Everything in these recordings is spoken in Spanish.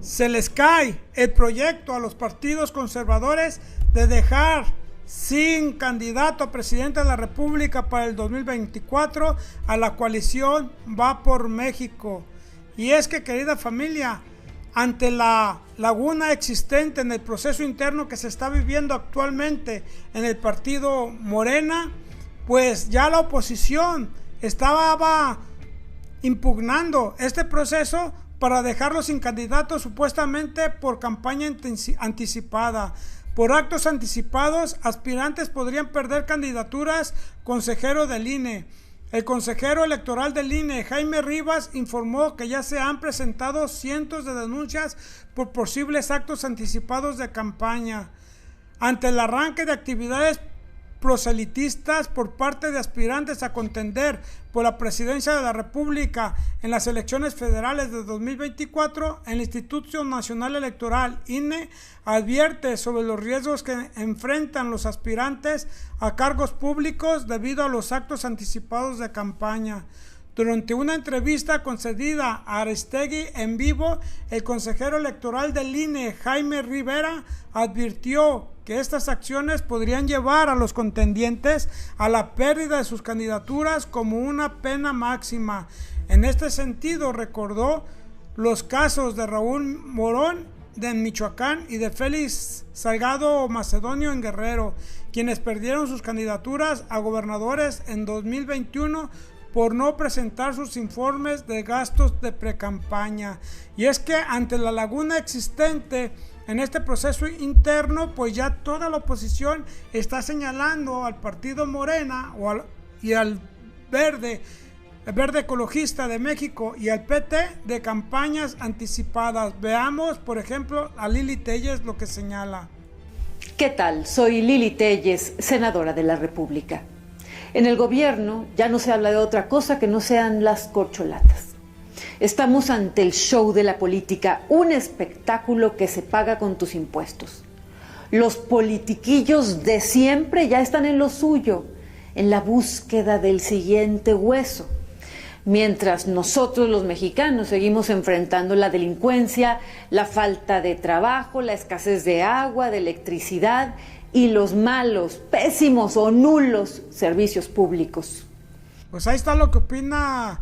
se les cae el proyecto a los partidos conservadores de dejar sin candidato a presidente de la República para el 2024 a la coalición Va por México. Y es que, querida familia, ante la laguna existente en el proceso interno que se está viviendo actualmente en el partido Morena, pues ya la oposición estaba impugnando este proceso para dejarlo sin candidato supuestamente por campaña anticipada. Por actos anticipados, aspirantes podrían perder candidaturas. Consejero del INE. El consejero electoral del INE, Jaime Rivas, informó que ya se han presentado cientos de denuncias por posibles actos anticipados de campaña. Ante el arranque de actividades proselitistas por parte de aspirantes a contender por la presidencia de la República en las elecciones federales de 2024, el Instituto Nacional Electoral, INE, advierte sobre los riesgos que enfrentan los aspirantes a cargos públicos debido a los actos anticipados de campaña. Durante una entrevista concedida a Aristegui en vivo, el consejero electoral del INE, Jaime Rivera, advirtió que estas acciones podrían llevar a los contendientes a la pérdida de sus candidaturas como una pena máxima. En este sentido, recordó los casos de Raúl Morón en Michoacán y de Félix Salgado Macedonio en Guerrero, quienes perdieron sus candidaturas a gobernadores en 2021 por no presentar sus informes de gastos de precampaña. Y es que ante la laguna existente en este proceso interno, pues ya toda la oposición está señalando al partido Morena y al Verde Ecologista de México y al PT de campañas anticipadas. Veamos, por ejemplo, a Lili Téllez lo que señala. ¿Qué tal? Soy Lili Téllez, senadora de la República. En el gobierno ya no se habla de otra cosa que no sean las corcholatas. Estamos ante el show de la política, un espectáculo que se paga con tus impuestos. Los politiquillos de siempre ya están en lo suyo, en la búsqueda del siguiente hueso. Mientras nosotros los mexicanos seguimos enfrentando la delincuencia, la falta de trabajo, la escasez de agua, de electricidad y los malos, pésimos o nulos servicios públicos. Pues ahí está lo que opina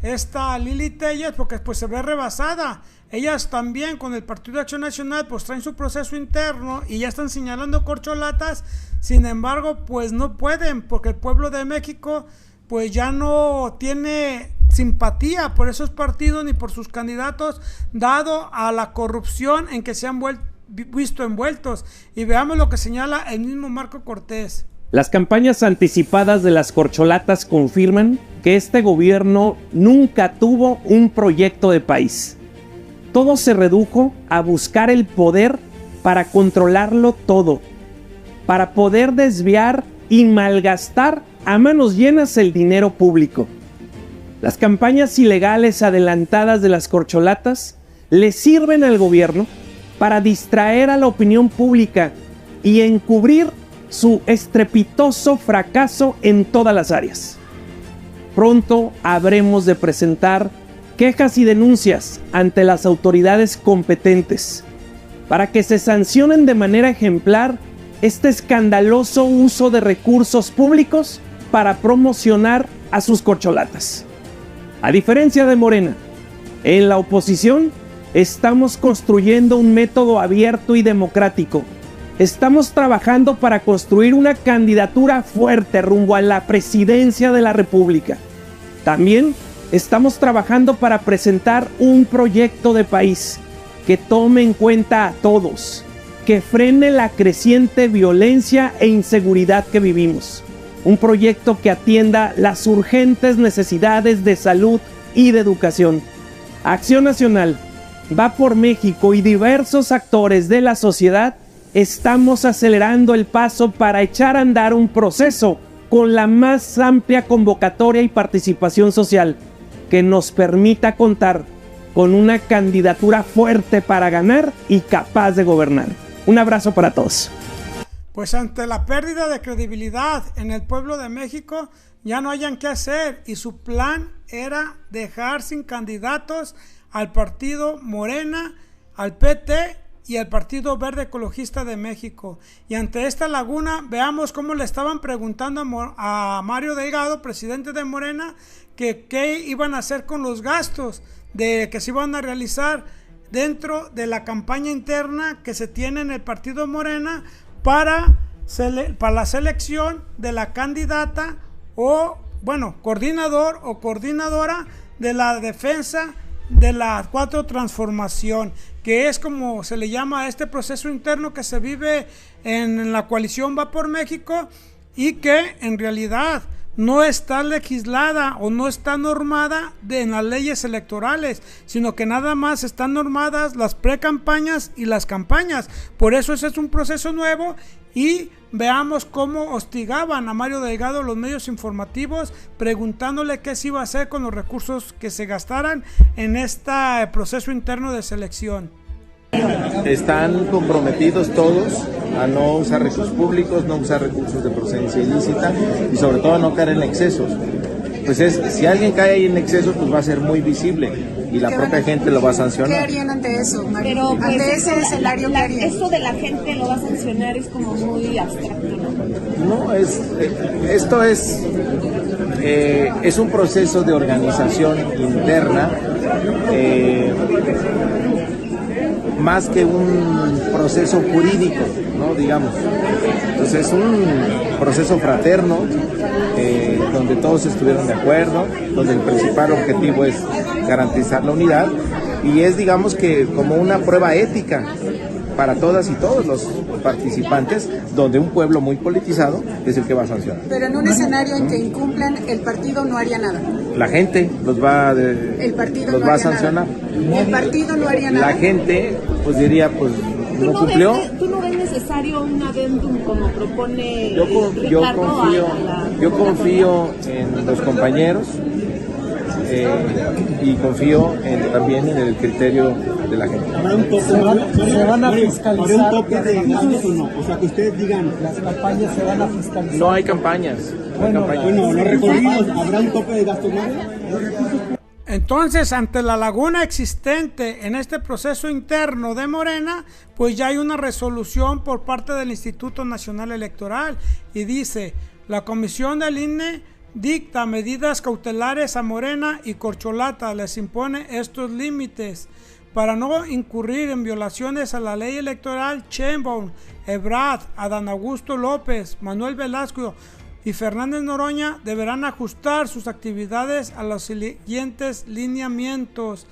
esta Lili Téllez, porque pues se ve rebasada. Ellas también con el Partido de Acción Nacional pues traen su proceso interno y ya están señalando corcholatas. Sin embargo, pues no pueden, porque el pueblo de México pues ya no tiene simpatía por esos partidos ni por sus candidatos, dado a la corrupción en que se han visto envueltos. Y veamos lo que señala el mismo Marco Cortés. Las campañas anticipadas de las corcholatas confirman que este gobierno nunca tuvo un proyecto de país. Todo se redujo a buscar el poder para controlarlo todo, para poder desviar y malgastar a manos llenas el dinero público. Las campañas ilegales adelantadas de las corcholatas le sirven al gobierno para distraer a la opinión pública y encubrir su estrepitoso fracaso en todas las áreas. Pronto habremos de presentar quejas y denuncias ante las autoridades competentes para que se sancionen de manera ejemplar este escandaloso uso de recursos públicos para promocionar a sus corcholatas. A diferencia de Morena, en la oposición estamos construyendo un método abierto y democrático. Estamos trabajando para construir una candidatura fuerte rumbo a la presidencia de la República. También estamos trabajando para presentar un proyecto de país que tome en cuenta a todos, que frene la creciente violencia e inseguridad que vivimos. Un proyecto que atienda las urgentes necesidades de salud y de educación. Acción Nacional, Va por México y diversos actores de la sociedad estamos acelerando el paso para echar a andar un proceso con la más amplia convocatoria y participación social que nos permita contar con una candidatura fuerte para ganar y capaz de gobernar. Un abrazo para todos. Pues ante la pérdida de credibilidad en el pueblo de México, ya no hayan qué hacer y su plan era dejar sin candidatos al partido Morena, al PT y al Partido Verde Ecologista de México. Y ante esta laguna, veamos cómo le estaban preguntando a Mario Delgado, presidente de Morena, que qué iban a hacer con los gastos que se iban a realizar dentro de la campaña interna que se tiene en el partido Morena para la selección de la candidata coordinador o coordinadora de la defensa de la 4 transformación, que es como se le llama a este proceso interno que se vive en la coalición Va por México y que en realidad no está legislada o no está normada en las leyes electorales, sino que nada más están normadas las precampañas y las campañas. Por eso ese es un proceso nuevo y veamos cómo hostigaban a Mario Delgado los medios informativos preguntándole qué se iba a hacer con los recursos que se gastaran en este proceso interno de selección. Están comprometidos todos a no usar recursos públicos, no usar recursos de procedencia ilícita y sobre todo a no caer en excesos. Pues si alguien cae ahí en excesos, pues va a ser muy visible y la propia gente lo va a sancionar. ¿Qué harían ante eso, Mario? Pero pues, ante ese escenario, ¿qué harían? Eso de la gente lo va a sancionar es como muy abstracto, ¿no? No, esto es un proceso de organización interna, más que un proceso jurídico, ¿no? Digamos. Entonces es un proceso fraterno, donde todos estuvieron de acuerdo, donde el principal objetivo es garantizar la unidad y es, digamos, que como una prueba ética para todas y todos los participantes, donde un pueblo muy politizado es el que va a sancionar. Pero en un escenario en que incumplan, el partido no haría nada. La gente los va a sancionar. El partido no haría nada. La gente pues diría, pues no cumplió. ¿Tú no ves necesario un adendum como propone yo confío en los compañeros y confío también en el criterio de la gente. ¿Habrá un tope? ¿Se van a fiscalizar? ¿Habrá un tope de gastos o no? O sea, que ustedes digan, las campañas se van a fiscalizar. No hay campañas. Bueno, los recorridos, ¿habrá un tope de gastos? Entonces, ante la laguna existente en este proceso interno de Morena, pues ya hay una resolución por parte del Instituto Nacional Electoral y dice, la comisión del INE dicta medidas cautelares a Morena y Corcholata, les impone estos límites. Para no incurrir en violaciones a la ley electoral, Sheinbaum, Ebrard, Adán Augusto López, Manuel Velasco y Fernández Noroña deberán ajustar sus actividades a los siguientes lineamientos.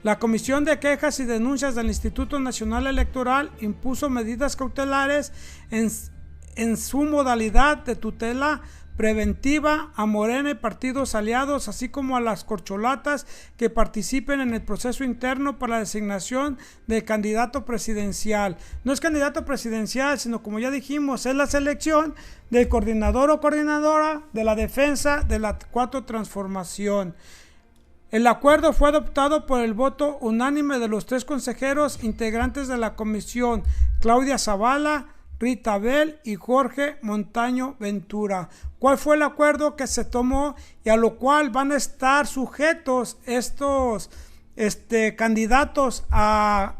La Comisión de Quejas y Denuncias del Instituto Nacional Electoral impuso medidas cautelares en su modalidad de tutela preventiva a Morena y partidos aliados, así como a las corcholatas que participen en el proceso interno para la designación del candidato presidencial. No es candidato presidencial, sino, como ya dijimos, es la selección del coordinador o coordinadora de la defensa de la 4 transformación. El acuerdo fue adoptado por el voto unánime de los 3 consejeros integrantes de la comisión, Claudia Zavala, Rita Bell y Jorge Montaño Ventura. ¿Cuál fue el acuerdo que se tomó y a lo cual van a estar sujetos estos candidatos a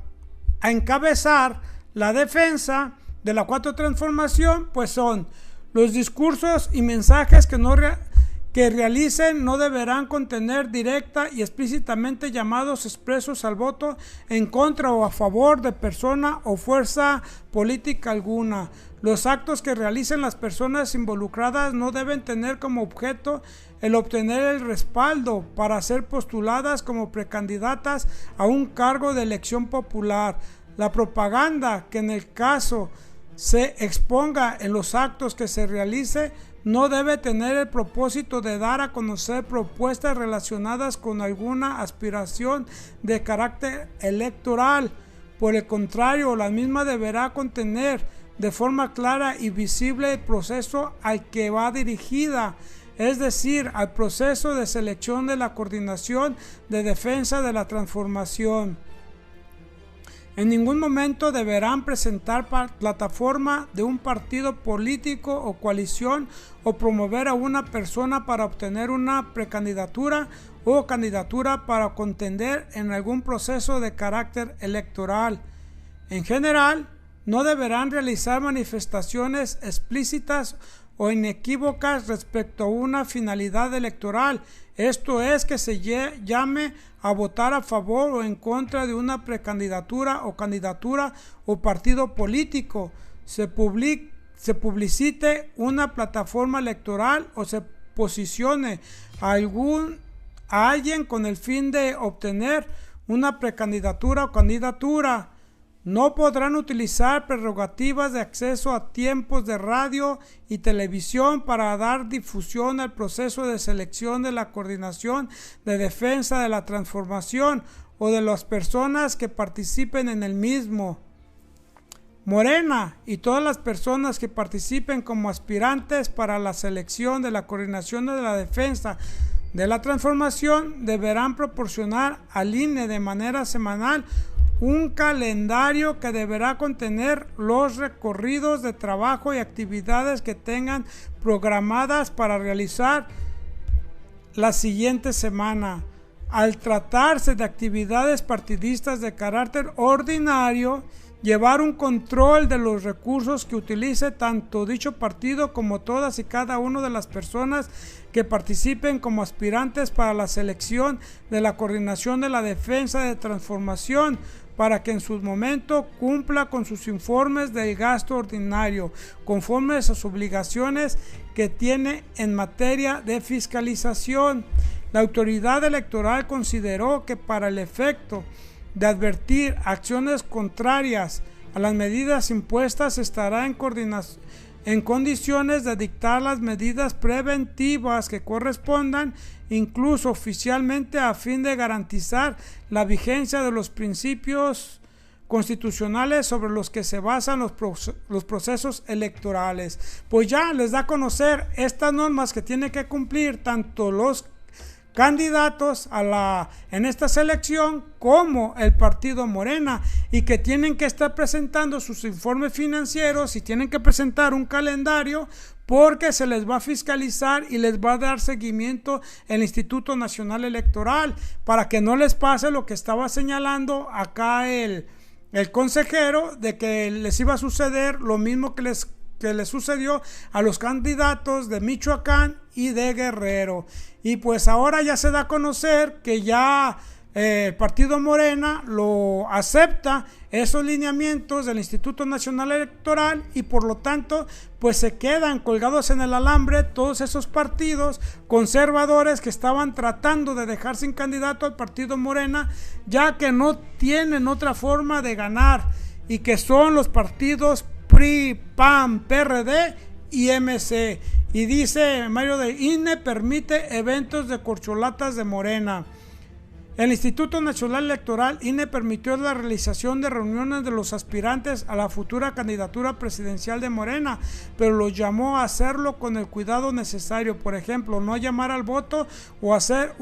encabezar la defensa de la 4 transformación? Pues son los discursos y mensajes que realicen no deberán contener directa y explícitamente llamados expresos al voto en contra o a favor de persona o fuerza política alguna. Los actos que realicen las personas involucradas no deben tener como objeto el obtener el respaldo para ser postuladas como precandidatas a un cargo de elección popular. La propaganda que en el caso se exponga en los actos que se realice no debe tener el propósito de dar a conocer propuestas relacionadas con alguna aspiración de carácter electoral. Por el contrario, la misma deberá contener de forma clara y visible el proceso al que va dirigida, es decir, al proceso de selección de la coordinación de defensa de la transformación. En ningún momento deberán presentar plataforma de un partido político o coalición o promover a una persona para obtener una precandidatura o candidatura para contender en algún proceso de carácter electoral. En general, no deberán realizar manifestaciones explícitas o inequívocas respecto a una finalidad electoral, esto es, que se llame a votar a favor o en contra de una precandidatura o candidatura o partido político, se publicite una plataforma electoral o se posicione a alguien con el fin de obtener una precandidatura o candidatura. No podrán utilizar prerrogativas de acceso a tiempos de radio y televisión para dar difusión al proceso de selección de la Coordinación de Defensa de la Transformación o de las personas que participen en el mismo. Morena y todas las personas que participen como aspirantes para la selección de la Coordinación de la Defensa de la Transformación deberán proporcionar al INE de manera semanal un calendario que deberá contener los recorridos de trabajo y actividades que tengan programadas para realizar la siguiente semana. Al tratarse de actividades partidistas de carácter ordinario, llevar un control de los recursos que utilice tanto dicho partido como todas y cada una de las personas que participen como aspirantes para la selección de la Coordinación de la Defensa de Transformación, para que en su momento cumpla con sus informes del gasto ordinario, conforme a sus obligaciones que tiene en materia de fiscalización. La autoridad electoral consideró que para el efecto de advertir acciones contrarias a las medidas impuestas estará en condiciones de dictar las medidas preventivas que correspondan, incluso oficialmente, a fin de garantizar la vigencia de los principios constitucionales sobre los que se basan los procesos electorales. Pues ya les da a conocer estas normas que tienen que cumplir tanto los candidatos en esta selección como el partido Morena, y que tienen que estar presentando sus informes financieros y tienen que presentar un calendario, porque se les va a fiscalizar y les va a dar seguimiento el Instituto Nacional Electoral, para que no les pase lo que estaba señalando acá el consejero, de que les iba a suceder lo mismo que les sucedió a los candidatos de Michoacán y de Guerrero. Y pues ahora ya se da a conocer que ya el partido Morena lo acepta, esos lineamientos del Instituto Nacional Electoral, y por lo tanto pues se quedan colgados en el alambre todos esos partidos conservadores que estaban tratando de dejar sin candidato al partido Morena, ya que no tienen otra forma de ganar, y que son los partidos PRI, PAN, PRD y MC. Y dice Mario de INE permite eventos de corcholatas de Morena. El Instituto Nacional Electoral, INE, permitió la realización de reuniones de los aspirantes a la futura candidatura presidencial de Morena, pero los llamó a hacerlo con el cuidado necesario, por ejemplo, no llamar al voto o hacer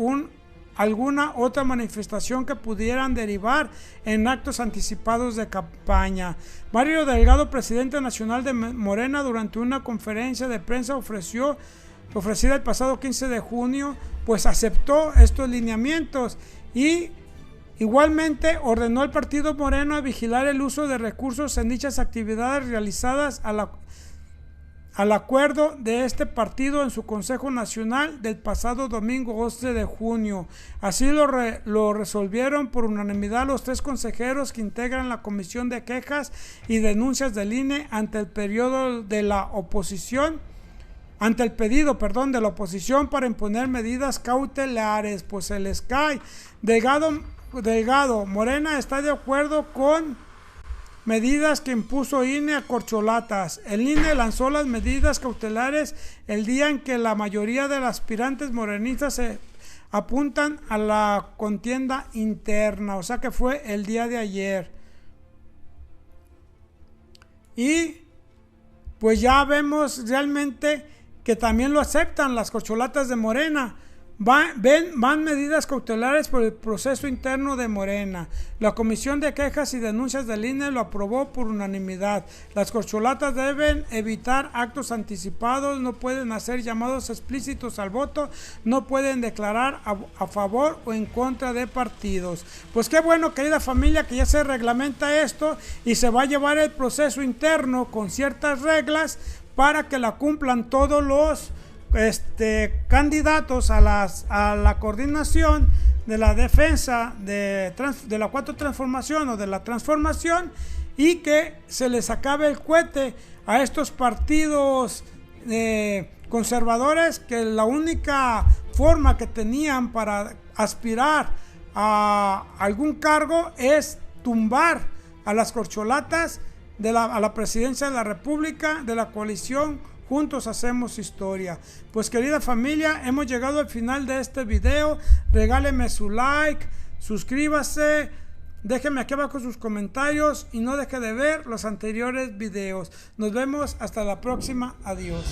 alguna otra manifestación que pudieran derivar en actos anticipados de campaña. Mario Delgado, presidente nacional de Morena, durante una conferencia de prensa ofrecida el pasado 15 de junio, pues aceptó estos lineamientos y igualmente ordenó al partido Morena a vigilar el uso de recursos en dichas actividades realizadas al acuerdo de este partido en su Consejo Nacional del pasado domingo 11 de junio. Así lo resolvieron por unanimidad los 3 consejeros que integran la Comisión de Quejas y Denuncias del INE ante el pedido de la oposición para imponer medidas cautelares. Pues se les cae. Delgado, Morena está de acuerdo con medidas que impuso INE a corcholatas. El INE lanzó las medidas cautelares el día en que la mayoría de los aspirantes morenistas se apuntan a la contienda interna, o sea que fue el día de ayer. Y pues ya vemos realmente que también lo aceptan las corcholatas de Morena, Van medidas cautelares por el proceso interno de Morena. La Comisión de Quejas y Denuncias del INE lo aprobó por unanimidad. Las corcholatas deben evitar actos anticipados, no pueden hacer llamados explícitos al voto, no pueden declarar a favor o en contra de partidos. Pues qué bueno, querida familia, que ya se reglamenta esto y se va a llevar el proceso interno con ciertas reglas para que la cumplan todos los candidatos a la coordinación de la defensa de la cuarta transformación o de la transformación, y que se les acabe el cohete a estos partidos conservadores, que la única forma que tenían para aspirar a algún cargo es tumbar a las corcholatas a la presidencia de la República, de la coalición Juntos Hacemos Historia. Pues querida familia, hemos llegado al final de este video. Regáleme su like, suscríbase, déjenme aquí abajo sus comentarios y no deje de ver los anteriores videos. Nos vemos hasta la próxima. Adiós.